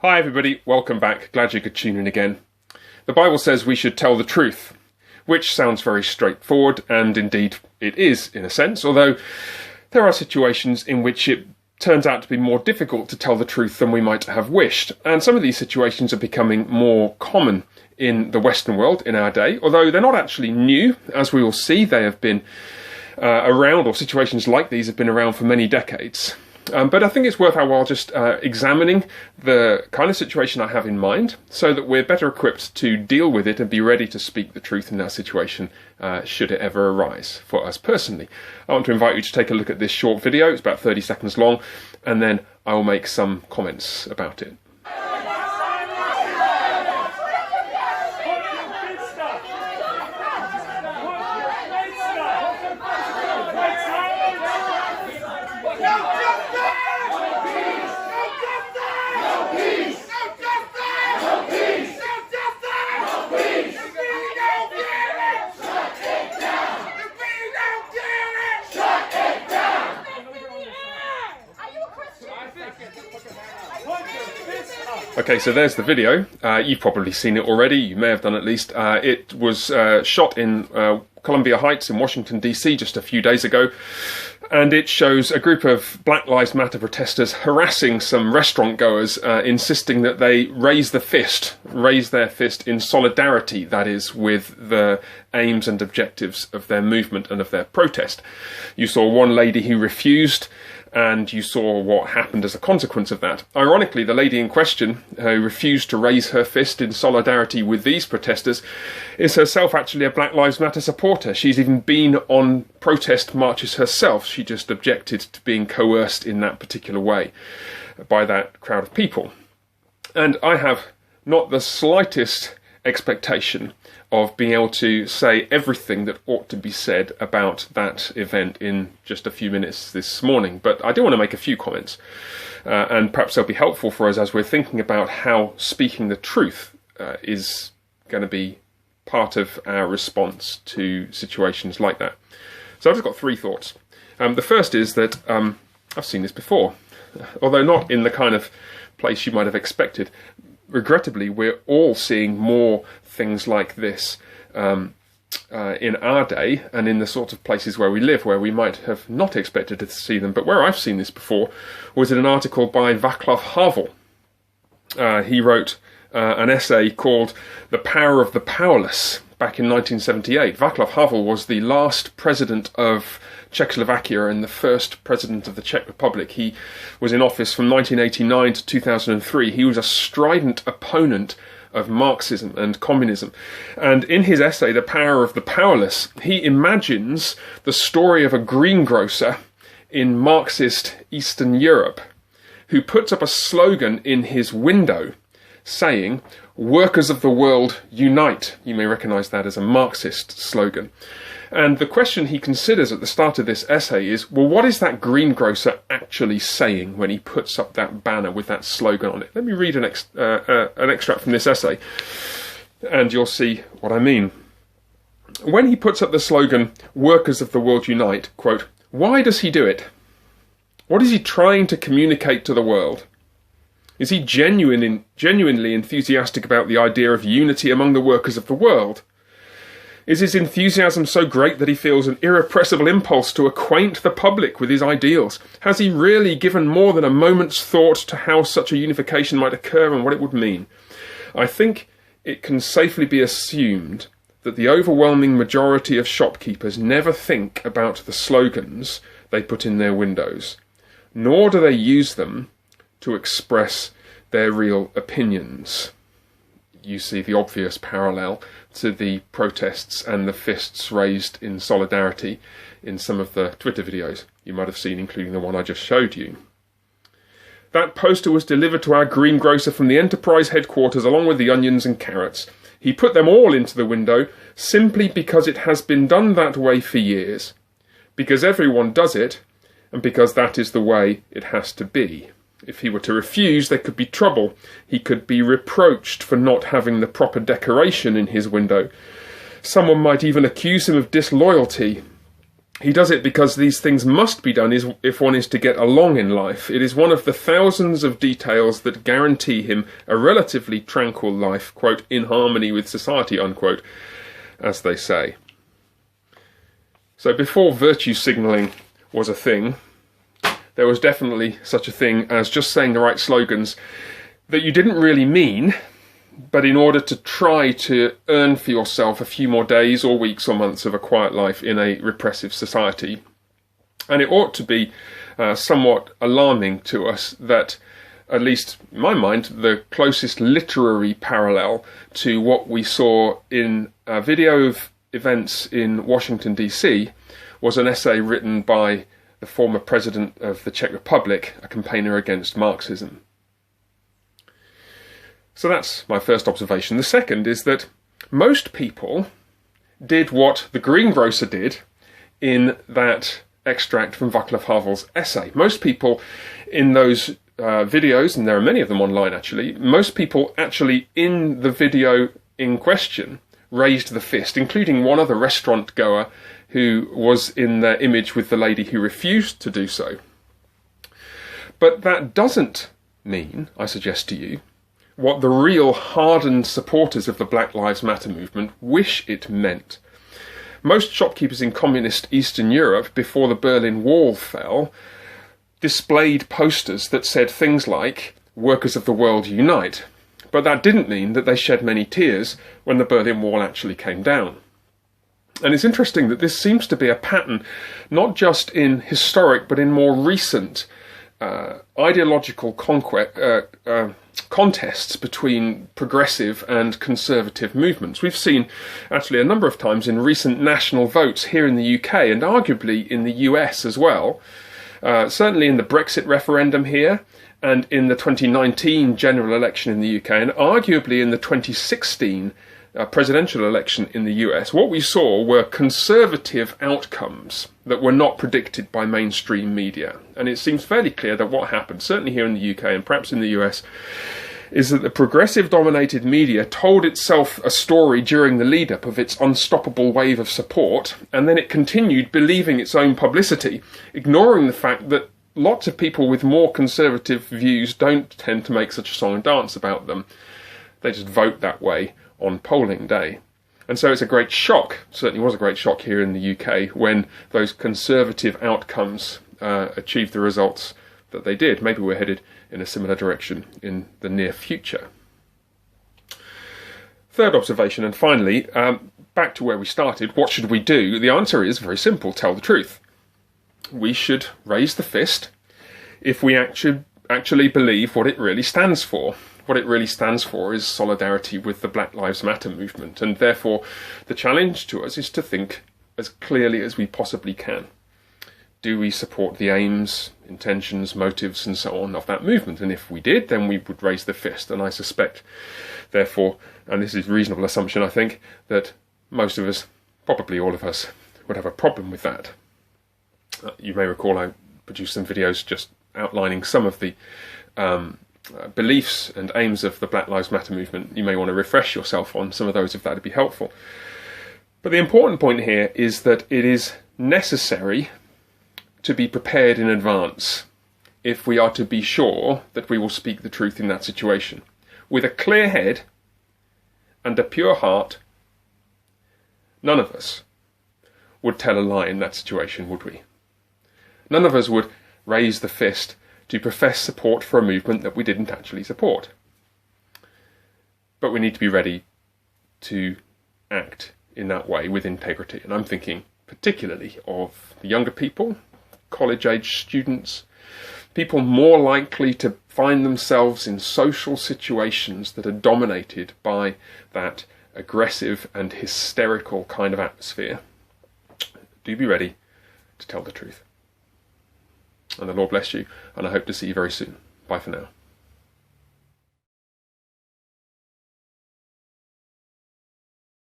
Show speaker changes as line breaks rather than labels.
Hi everybody, welcome back. Glad you could tune in again. The Bible says we should tell the truth, which sounds very straightforward, and indeed it is in a sense, although there are situations in which it turns out to be more difficult to tell the truth than we might have wished, and some of these situations are becoming more common in the Western world in our day, although they're not actually new. As we will see, they have been around, or situations like these have been around for many decades. But I think it's worth our while just examining the kind of situation I have in mind so that we're better equipped to deal with it and be ready to speak the truth in that situation should it ever arise for us personally. I want to invite you to take a look at this short video. It's about 30 seconds long, and then I will make some comments about it. Okay, so there's the video. You've probably seen it already. You may have done at least. It was shot in Columbia Heights in Washington, D.C. just a few days ago. And it shows a group of Black Lives Matter protesters harassing some restaurant goers, insisting that they raise their fist in solidarity, that is, with the aims and objectives of their movement and of their protest. You saw one lady who refused, and you saw what happened as a consequence of that. Ironically, the lady in question, who refused to raise her fist in solidarity with these protesters, is herself actually a Black Lives Matter supporter. She's even been on protest marches herself. She just objected to being coerced in that particular way by that crowd of people. And I have not the slightest expectation of being able to say everything that ought to be said about that event in just a few minutes this morning, but I do want to make a few comments, and perhaps they'll be helpful for us as we're thinking about how speaking the truth is going to be part of our response to situations like that. So I've just got three thoughts. The first is that I've seen this before, although not in the kind of place you might have expected. Regrettably, we're all seeing more things like this in our day and in the sorts of places where we live, where we might have not expected to see them. But where I've seen this before was in an article by Václav Havel. He wrote an essay called "The Power of the Powerless" back in 1978. Václav Havel was the last president of Czechoslovakia and the first president of the Czech Republic. He was in office from 1989 to 2003. He was a strident opponent of Marxism and communism. And in his essay, The Power of the Powerless, he imagines the story of a greengrocer in Marxist Eastern Europe who puts up a slogan in his window saying, "Workers of the world, unite." You may recognize that as a Marxist slogan. And the question he considers at the start of this essay is, well, what is that greengrocer actually saying when he puts up that banner with that slogan on it? Let me read an extract from this essay, and you'll see what I mean. When he puts up the slogan, "Workers of the world unite," quote, why does he do it? What is he trying to communicate to the world? Is he genuinely enthusiastic about the idea of unity among the workers of the world? Is his enthusiasm so great that he feels an irrepressible impulse to acquaint the public with his ideals? Has he really given more than a moment's thought to how such a unification might occur and what it would mean? I think it can safely be assumed that the overwhelming majority of shopkeepers never think about the slogans they put in their windows, nor do they use them to express their real opinions. You see the obvious parallel to the protests and the fists raised in solidarity in some of the Twitter videos you might have seen, including the one I just showed you. That poster was delivered to our greengrocer from the Enterprise headquarters along with the onions and carrots. He put them all into the window simply because it has been done that way for years, because everyone does it, and because that is the way it has to be. If he were to refuse, there could be trouble. He could be reproached for not having the proper decoration in his window. Someone might even accuse him of disloyalty. He does it because these things must be done if one is to get along in life. It is one of the thousands of details that guarantee him a relatively tranquil life, quote, in harmony with society, unquote, as they say. So before virtue signalling was a thing, there was definitely such a thing as just saying the right slogans that you didn't really mean, but in order to try to earn for yourself a few more days or weeks or months of a quiet life in a repressive society. And it ought to be somewhat alarming to us that, at least in my mind, the closest literary parallel to what we saw in a video of events in Washington, D.C. was an essay written by the former president of the Czech Republic, a campaigner against Marxism. So that's my first observation. The second is that most people did what the greengrocer did in that extract from Václav Havel's essay. Most people in those videos, and there are many of them online actually, most people actually in the video in question raised the fist, including one other restaurant goer who was in the image with the lady who refused to do so. But that doesn't mean, I suggest to you, what the real hardened supporters of the Black Lives Matter movement wish it meant. Most shopkeepers in communist Eastern Europe, before the Berlin Wall fell, displayed posters that said things like, "Workers of the world unite." But that didn't mean that they shed many tears when the Berlin Wall actually came down. And it's interesting that this seems to be a pattern, not just in historic, but in more recent ideological contests between progressive and conservative movements. We've seen actually a number of times in recent national votes here in the UK and arguably in the US as well, certainly in the Brexit referendum here and in the 2019 general election in the UK and arguably in the 2016 presidential election in the US, what we saw were conservative outcomes that were not predicted by mainstream media. And it seems fairly clear that what happened, certainly here in the UK and perhaps in the US, is that the progressive-dominated media told itself a story during the lead-up of its unstoppable wave of support, and then it continued believing its own publicity, ignoring the fact that lots of people with more conservative views don't tend to make such a song and dance about them. They just vote that way on polling day. And so it's a great shock, certainly was a great shock here in the UK, when those conservative outcomes achieved the results that they did. Maybe we're headed in a similar direction in the near future. Third observation, and finally, back to where we started, what should we do? The answer is very simple: tell the truth. We should raise the fist if we actually believe what it really stands for. What it really stands for is solidarity with the Black Lives Matter movement, and therefore the challenge to us is to think as clearly as we possibly can. Do we support the aims, intentions, motives, and so on of that movement? And if we did, then we would raise the fist. And I suspect, therefore, and this is a reasonable assumption, I think, that most of us, probably all of us, would have a problem with that. You may recall I produced some videos just outlining some of the beliefs and aims of the Black Lives Matter movement. You may want to refresh yourself on some of those if that would be helpful. But the important point here is that it is necessary to be prepared in advance if we are to be sure that we will speak the truth in that situation. With a clear head and a pure heart, none of us would tell a lie in that situation, would we? None of us would raise the fist to profess support for a movement that we didn't actually support. But we need to be ready to act in that way with integrity. And I'm thinking particularly of the younger people, college-age students, people more likely to find themselves in social situations that are dominated by that aggressive and hysterical kind of atmosphere. Do be ready to tell the truth. And the Lord bless you, and I hope to see you very soon. Bye for now.